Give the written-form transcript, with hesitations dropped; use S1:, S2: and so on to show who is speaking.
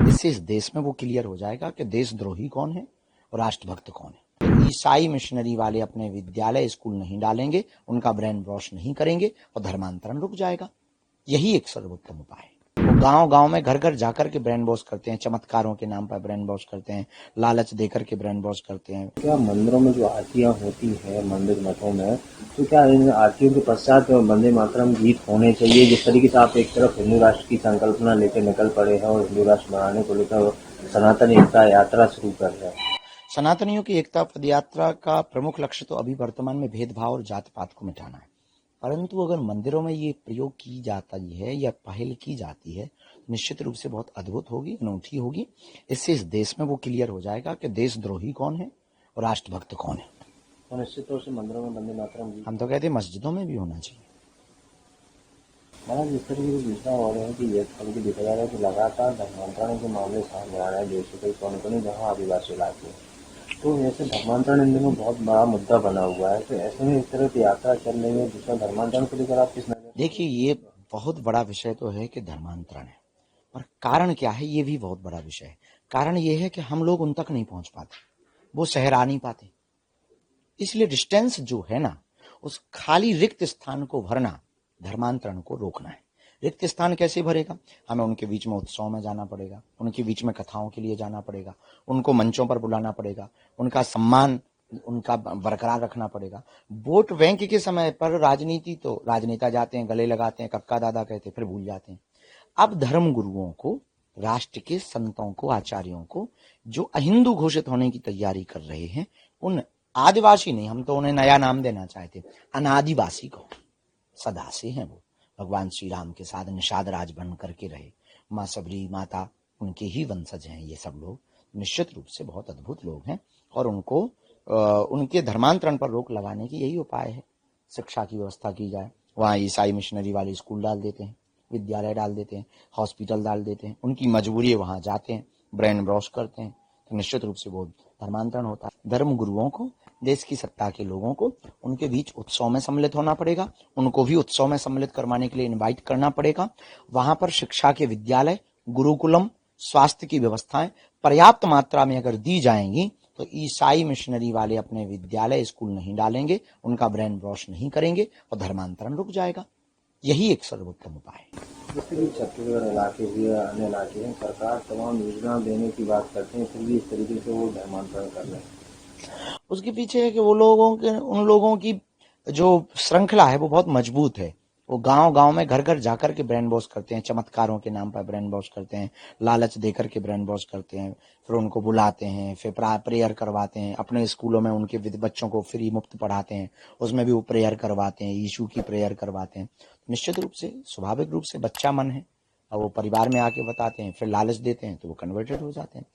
S1: इससे इस देश में वो क्लियर हो जाएगा कि देशद्रोही कौन है और राष्ट्रभक्त कौन है। ईसाई मिशनरी वाले अपने विद्यालय स्कूल नहीं डालेंगे, उनका ब्रेन वॉश नहीं करेंगे और धर्मांतरण रुक जाएगा। यही एक सर्वोत्तम उपाय है। वो गांव गांव में घर घर जाकर के ब्रेन वॉश करते हैं, चमत्कारों के नाम पर ब्रेन वॉश करते हैं, लालच देकर के ब्रेन वॉश करते हैं।
S2: क्या मंदिरों में जो आरतियां होती है मंदिर मठों में, तो क्या इन आरतियों के पश्चात वंदे मातरम गीत होने चाहिए? जिस तरीके से आप एक तरफ हिंदू राष्ट्र की संकल्पना लेकर निकल पड़े हैं और हिंदू राष्ट्र बनाने को लेकर सनातन एकता यात्रा शुरू कर रहे हैं।
S1: सनातनियों की एकता पद यात्रा का प्रमुख लक्ष्य तो अभी वर्तमान में भेदभाव और जात पात को मिटाना है, परंतु अगर मंदिरों में ये प्रयोग की जाती है या पहल की जाती है, निश्चित रूप से बहुत अद्भुत होगी, अनूठी होगी। इससे इस देश में वो क्लियर हो जाएगा कि देशद्रोही कौन है और राष्ट्रभक्त कौन है।
S2: तो निश्चित तौर से मंदिरों में वंदे मातरम गीत,
S1: हम तो कहते हैं मस्जिदों में भी होना चाहिए।
S2: महाराज, जिस तरीके से सूचना हो रही है कि ये बल्कि देखा जा रहा है कि लगातार धर्मांतरण के मामले सामने आ रहे हैं देश के कोने कोने जहाँ आदिवासी इलाके हैं। तो ऐसे धर्मांतरण इन दिनों बहुत बड़ा मुद्दा बना हुआ है। तो ऐसे में इस तरह की यात्रा चल रही है जिसमें धर्मांतरण को लेकर आप किस नजर?
S1: देखिए, ये बहुत बड़ा विषय तो है कि धर्मांतरण है, पर कारण क्या है ये भी बहुत बड़ा विषय है। कारण ये है कि हम लोग उन तक नहीं पहुंच पाते, वो शहर आ नहीं पाते, इसलिए डिस्टेंस जो है ना, उस खाली रिक्त स्थान को भरना, धर्मांतरण को रोकना है। रिक्त स्थान कैसे भरेगा? हमें उनके बीच में उत्सव में जाना पड़ेगा, उनके बीच में कथाओं के लिए जाना पड़ेगा, उनको मंचों पर बुलाना पड़ेगा, उनका सम्मान उनका बरकरार रखना पड़ेगा। वोट बैंक के समय पर राजनीति तो राजनेता जाते हैं, गले लगाते हैं, कक्का दादा कहते, फिर भूल जाते हैं। अब धर्म गुरुओं को, राष्ट्र के संतों को, आचार्यों को, जो अहिंदू घोषित होने की तैयारी कर रहे हैं, उन आदिवासी नहीं, हम तो उन्हें नया नाम देना चाहते, अनादिवासी को, सदा से हैं वो, भगवान श्री राम के साथ निषाद राज बन करके रहे, माँ सबरी माता उनके ही वंशज हैं ये सब लोग। निश्चित रूप से बहुत अद्भुत लोग हैं और उनको उनके धर्मांतरण पर रोक लगाने की यही उपाय है। शिक्षा की व्यवस्था की जाए, वहाँ ईसाई मिशनरी वाले स्कूल डाल देते हैं, विद्यालय डाल देते हैं, हॉस्पिटल डाल देते हैं, उनकी मजबूरी है, वहाँ जाते हैं, ब्रेन वॉश करते हैं, तो निश्चित रूप से वो धर्मांतरण होता है। धर्म गुरुओं को, देश की सत्ता के लोगों को उनके बीच उत्सव में सम्मिलित होना पड़ेगा, उनको भी उत्सव में सम्मिलित करवाने के लिए इनवाइट करना पड़ेगा। वहां पर शिक्षा के विद्यालय, गुरुकुलम, स्वास्थ्य की व्यवस्थाएं पर्याप्त मात्रा में अगर दी जाएंगी तो ईसाई मिशनरी वाले अपने विद्यालय स्कूल नहीं डालेंगे, उनका ब्रेन वॉश नहीं करेंगे और धर्मांतरण रुक जाएगा। यही एक सर्वोत्तम उपाय है।
S2: जैसे कि छत्तीसगढ़ इलाके भी है, अन्य इलाके हैं, सरकार तमाम योजना देने की बात करते हैं, फिर भी इस तरीके से वो धर्मांतरण कर रहे हैं।
S1: उसके पीछे है कि वो उन लोगों की जो श्रृंखला है वो बहुत मजबूत है। वो गांव गांव में घर घर जाकर के ब्रेन वॉश करते हैं, चमत्कारों के नाम पर ब्रेन वॉश करते हैं, लालच देकर के ब्रेन वॉश करते हैं, फिर उनको बुलाते हैं, फिर प्रेयर करवाते हैं, अपने स्कूलों में उनके बच्चों को फ्री मुफ्त पढ़ाते हैं, उसमें भी वो प्रेयर करवाते हैं, यीशु की प्रेयर करवाते हैं। निश्चित रूप से स्वाभाविक रूप से बच्चा मन है, और वो परिवार में आके बताते हैं, फिर लालच देते हैं तो वो कन्वर्टेड हो जाते हैं।